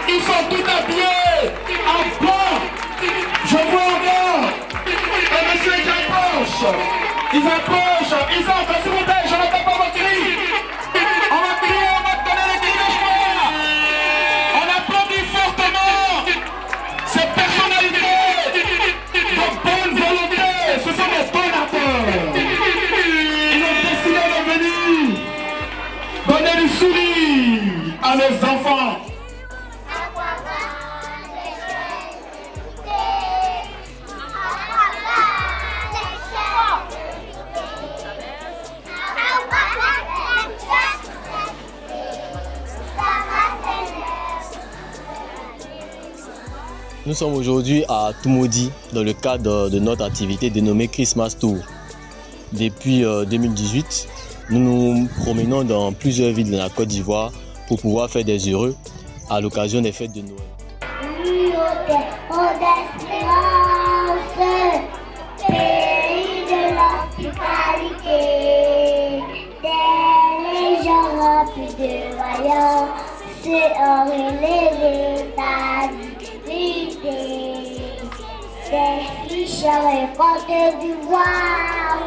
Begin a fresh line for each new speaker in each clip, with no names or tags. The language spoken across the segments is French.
Ils sont tout habillés en blanc. Je vois encore. Et monsieur qui approche. Ils approchent. Ils entrent, s'il vous plaît. Je n'entends pas vos cris. On va crier, on va donner les cris de joie. On applaudit fortement ces personnalités de bonne volonté. Ce sont des donateurs. Ils ont décidé de venir donner du sourire à nos enfants.
Nous sommes aujourd'hui à Tumodi dans le cadre de notre activité dénommée Christmas Tour. Depuis 2018, nous nous promenons dans plusieurs villes de la Côte d'Ivoire pour pouvoir faire des heureux à l'occasion des fêtes de Noël.
Pays de l'hospitalité, des gens remplis de voyance, ont relevé la dignité. Des fiches récoltées d'ivoire,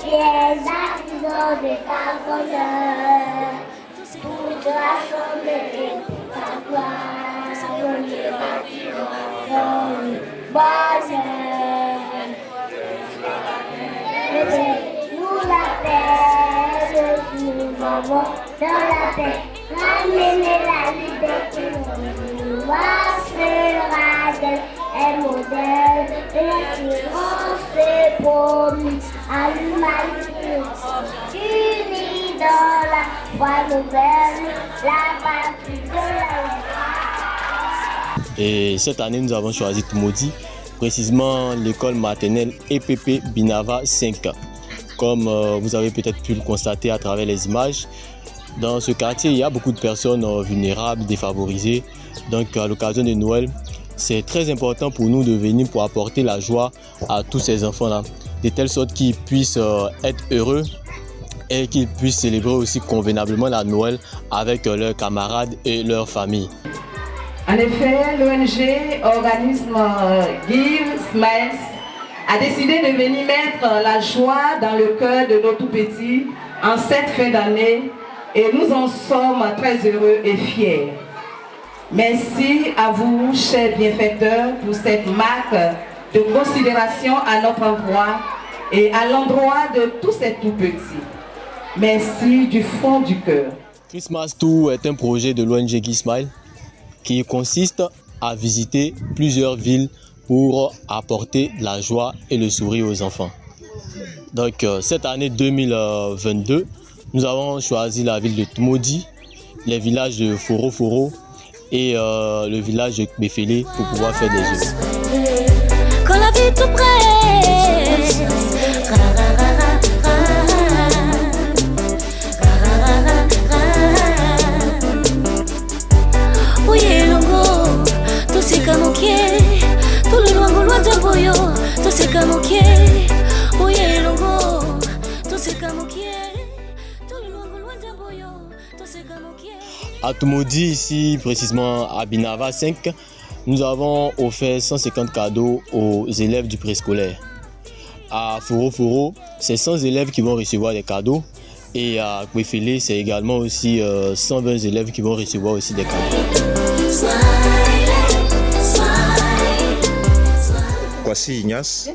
des artisans de carboneur, pour rassembler et pour avoir le bâtiment bonheur. Nous la paix, nous vivons dans la paix, ramener la liberté, nous sera un modèle de l'assurance promise à l'humanité, unie dans la foi nouvelle, la patrie de la.
Et cette année, nous avons choisi Tumodi, précisément l'école maternelle EPP Binava 5. Comme vous avez peut-être pu le constater à travers les images, dans ce quartier, il y a beaucoup de personnes vulnérables, défavorisées. Donc à l'occasion de Noël, c'est très important pour nous de venir pour apporter la joie à tous ces enfants-là, de telle sorte qu'ils puissent être heureux et qu'ils puissent célébrer aussi convenablement la Noël avec leurs camarades et leurs familles.
En effet, l'ONG organisme Give Smiles a décidé de venir mettre la joie dans le cœur de nos tout-petits en cette fin d'année et nous en sommes très heureux et fiers. Merci à vous, chers bienfaiteurs, pour cette marque de considération à notre endroit et à l'endroit de tous ces tout-petits. Merci du fond du cœur.
Christmas Tour est un projet de l'ONG Give Smile qui consiste à visiter plusieurs villes pour apporter la joie et le sourire aux enfants. Donc cette année 2022, nous avons choisi la ville de Tumodi, les villages de Foro Foro et le village de Kbefele pour pouvoir faire des jeux.
Quand la vie tout presse,
à Tumodi, ici précisément à Binava 5, nous avons offert 150 cadeaux aux élèves du préscolaire. À Foro Foro, c'est 100 élèves qui vont recevoir des cadeaux. Et à Kbefele, c'est également aussi 120 élèves qui vont recevoir aussi des cadeaux.
Kwasi Ignace,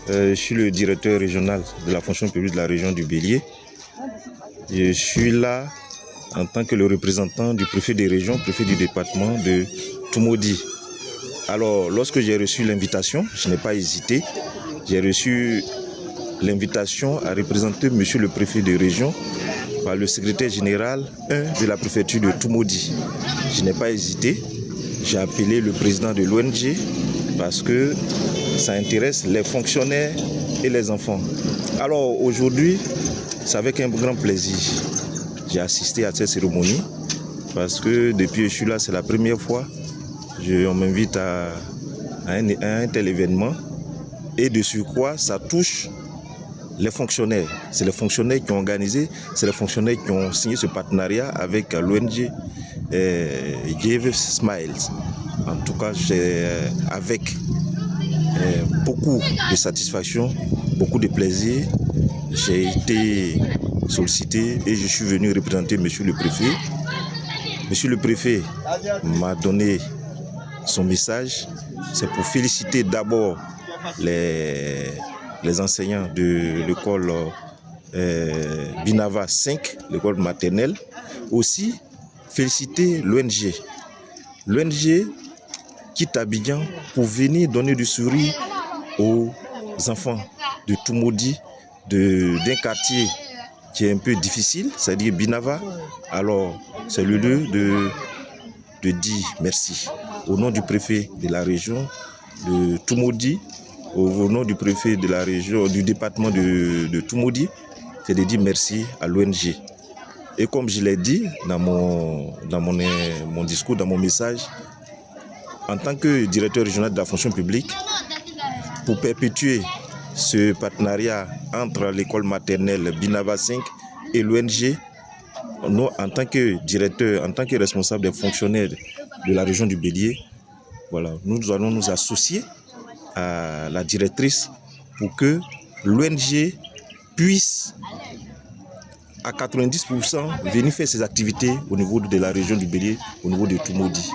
je suis le directeur régional de la fonction publique de la région du Bélier. Je suis là en tant que le représentant du préfet des régions, préfet du département de Tumodi. Alors, lorsque j'ai reçu l'invitation, je n'ai pas hésité. J'ai reçu l'invitation à représenter monsieur le préfet de région par le secrétaire général 1 de la préfecture de Tumodi. Je n'ai pas hésité. J'ai appelé le président de l'ONG parce que ça intéresse les fonctionnaires et les enfants. Alors aujourd'hui, c'est avec un grand plaisir. J'ai assisté à cette cérémonie parce que depuis que je suis là, c'est la première fois. On m'invite à un tel événement et de surcroît, ça touche les fonctionnaires. C'est les fonctionnaires qui ont organisé, c'est les fonctionnaires qui ont signé ce partenariat avec l'ONG Give Smiles. En tout cas, avec beaucoup de satisfaction, beaucoup de plaisir, j'ai été sollicité et je suis venu représenter Monsieur le Préfet. Monsieur le Préfet m'a donné son message. C'est pour féliciter d'abord les enseignants de l'école Binava 5, l'école maternelle. Aussi, féliciter l'ONG. L'ONG quitte Abidjan pour venir donner du sourire aux enfants de Toumoudi, d'un quartier qui est un peu difficile, c'est-à-dire Binava. Alors, c'est le lieu de dire merci. Au nom du préfet de la région de Toumoudi, au nom du préfet de la région, du département de Toumoudi, c'est de dire merci à l'ONG. Et comme je l'ai dit dans mon discours, dans mon message, en tant que directeur régional de la fonction publique, pour perpétuer ce partenariat entre l'école maternelle Binava 5 et l'ONG, nous, en tant que directeur, en tant que responsable des fonctionnaires de la région du Bélier, voilà, nous allons nous associer à la directrice pour que l'ONG puisse à 90% venir faire ses activités au niveau de la région du Bélier, au niveau de Toumoudi.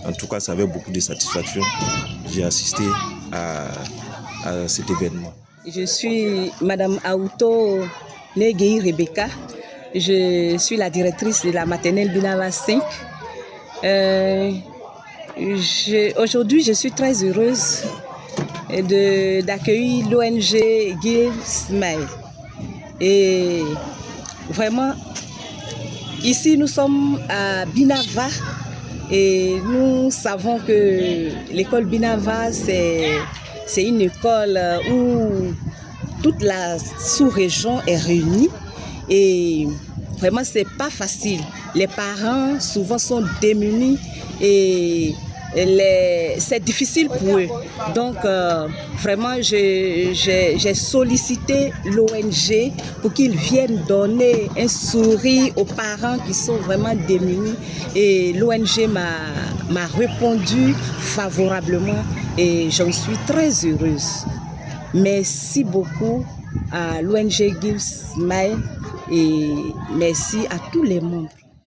En tout cas, ça avait beaucoup de satisfaction. J'ai assisté à cet événement.
Je suis Madame Aouto Negei Rebecca. Je suis la directrice de la maternelle Binava 5. Aujourd'hui, je suis très heureuse d'accueillir l'ONG Give Smile. Et vraiment, ici nous sommes à Binava et nous savons que l'école Binava, c'est une école où toute la sous-région est réunie et vraiment c'est pas facile. Les parents souvent sont démunis et c'est difficile pour eux. Donc vraiment j'ai sollicité l'ONG pour qu'ils viennent donner un sourire aux parents qui sont vraiment démunis et l'ONG m'a répondu favorablement et j'en suis très heureuse. Merci beaucoup à l'ONG Give Smile et merci à tous les membres.